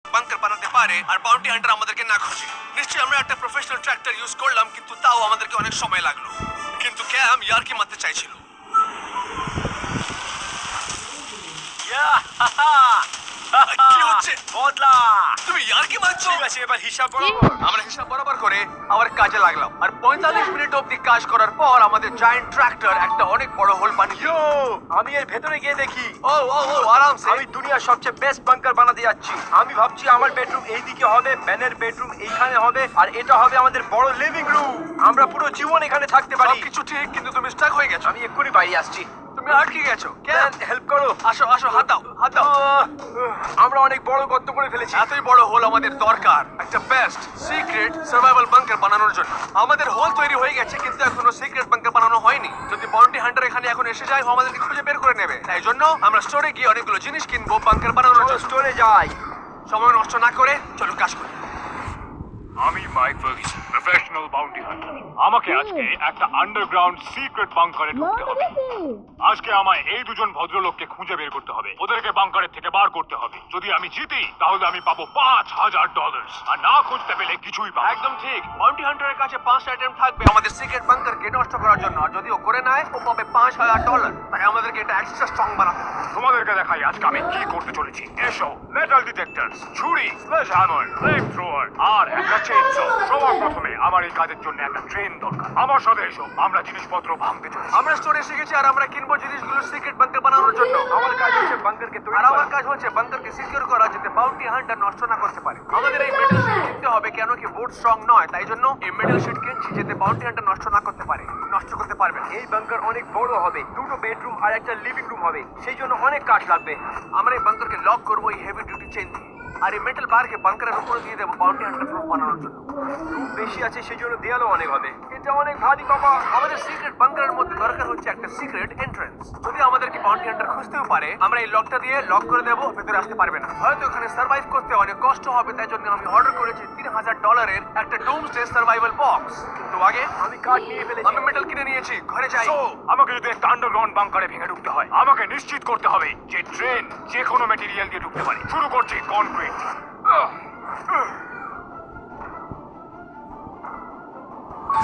Bunker বানাতে পারে আর bounty Hunter আমাদেরকে না খুঁজে। নিশ্চয়ই আমরা একটা প্রফেশনাল ট্র্যাক্টর ইউজ করলাম, কিন্তু তাও আমাদেরকে অনেক সময় লাগলো। কিন্তু ক্যাম ইয়ার্কি মারতে চাইছিল। কি হচ্ছে? বদলা। তুমি ইয়ার্কি মারছো? ঠিক আছে, এবার হিসাব বরাবর। আমরা হিসাব বরাবর করে আবার কাজে লাগলাম, আর 45 মিনিট অবধি কাজ করার পর আমাদের জায়ান্ট ট্রাক্টর একটা অনেক বড় হোল বানিয়ে। ইয়ো, আমি এর ভেতরে গিয়ে দেখি। ও ও ও আরামসে। আমি দুনিয়ার সবচেয়ে বেস্ট বাংকার বানাতে যাচ্ছি। আমি ভাবছি আমার বেডরুম এই দিকে হবে, ব্যানের বেডরুম এইখানে হবে, আর এটা হবে আমাদের বড় লিভিং রুম। আমরা পুরো জীবন এখানে থাকতে পারি। সবকিছু ঠিক, কিন্তু তুমি স্টাক হয়ে গেছো। আমি এক্ষুনি বাইরে আসছি। তুমি আটকে গেছো। ক্যাম হেল্প করো। আসো আসো, হাত দাও হাত দাও। আমরা অনেক বড় গর্ত করে ফেলেছি। এতই বড় হোল আমাদের দরকার একটা বেস্ট সিক্রেট সার্ভাইভাল বাংকার বানানোর জন্য। আমাদের হোল তৈরি হয়ে গেছে, কিন্তু এখনো সিক্রেট বাংকার বানানো হয়নি। যদি বাউন্টি হান্টার এখানে এখন এসে যায়, ও আমাদেরকে খুঁজে বের করে নেবে। তাই জন্য আমরা স্টোরে গিয়ে অনেকগুলো জিনিস কিনবো বাংকার বানানোর জন্য। স্টোরে যাই। সময় নষ্ট না করে চলো কাজ করি। আমি Mike Ferguson, professional bounty hunter. আমাকে আজকে একটা আন্ডারগ্রাউন্ড সিক্রেট বাংকারে ঢুকতে হবে। আজকে আমায় এই দুজন ভদ্রলোককে খুঁজে বের করতে হবে, ওদেরকে বাংকারের থেকে বার করতে হবে। যদি আমি জিতি তাহলে আমি পাবো $5,000, আর না খুঁজতে পেলে কিছুই পাবো। একদম ঠিক। বাউন্টি হান্টারের কাছে 5টা আইটেম থাকবে আমাদের সিক্রেট বাংকারকে নষ্ট করার জন্য, আর যদি ও করে নেয় ও পাবে $5,000। তাই আমাদেরকে এটা এক্সট্রা স্ট্রং বানাতে হবে। তোমাদেরকে দেখাই আজকে আমি কি করতে চলেছি। এসো, মেটাল ডিটেক্টর, ছুরি, স্ল্যাশ হ্যামার, ফ্লেম থ্রোয়ার আর একটা চেইনসো। সবার প্রথমে আমার এই কাজের জন্য একটা ট্রেন দরকার। আমার সাথে এসো, আমরা জিনিসপত্র ভাঙতে চলেছি। আমরা স্টোরে শিখেছি, আর আমরা কিনবো জিনিসগুলো সিক্রেট বাংকার বানানোর জন্য। আমার কাজ হচ্ছে বাংকারকে তৈরি আর আমার করা। কাজ হচ্ছে বাংকারকে সিকিউর করা, যাতে বাউন্টি হান্টার নষ্ট না করতে পারে। আমাদের এই মেটাল শিট কিনতে হবে, কেন কি বোর্ড স্ট্রং নয়। তাই জন্য এই মেটাল শিট কিনছি, যাতে বাউন্টি হান্টার নষ্ট না করতে পারে। নষ্ট করতে পারবে না। এই বাংকার অনেক বড় হবে, দুটো বেডরুম আর একটা লিভিং রুম হবে, সেই জন্য অনেক কাঠ লাগবে। আমরা এই বাংকারকে লক করবো এই হেভি ডিউটি চেইন দিয়ে, আর এই মেটাল বারকে বাংকারের উপরে দিয়ে দেবো বাউন্টি হান্টার প্রুফ বানানোর জন্য। রুম বেশি আছে, সেই জন্য দেয়ালও অনেক হবে। এটা অনেক ভারী বাবা। আমাদের সিক্রেট বাংকারের মধ্যে দরকার হচ্ছে একটা সিক্রেট এন্ট্রান্স। যদি আমাদেরকে বাউন্টি হান্টার খুঁজতেও পারে, আমরা এই লকটা দিয়ে লক করে দেবো, ভেতরে আসতে পারবে না। হয়তো এখানে সার্ভাইভ করতে অনেক কষ্ট হবে, তাই জন্য আমি অর্ডার করেছি $3,000 একটা ডুমসডে সার্ভাইভাল বক্স। কিন্তু আগে আমি কাঠ নিয়ে ফেলেছি। আমি মেটাল কিনে নিয়েছি, ঘরে যাই। So, আমাকে যদি একটা আন্ডারগ্রাউন্ড বাংকারে ভেঙে ঢুকতে হয়, আমাকে নিশ্চিত করতে হবে যে ট্রেন যে কোনো মেটেরিয়াল দিয়ে ঢুকতে পারে। শুরু করছি কনক্রিট।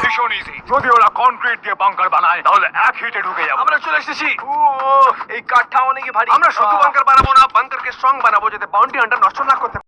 ভীষণ ইজি। যদি ওরা কনক্রিট দিয়ে বাংকার বানায়, তাহলে এক হিটে ঢুকে যাবো। আমরা চলে এসেছি। এই কাঠটা অনেক ভারী। আমরা শুধু বাংকার বানাবো না, বাংকারকে স্ট্রং বানাবো, যাতে বাউন্টি হান্টার নষ্ট না করতে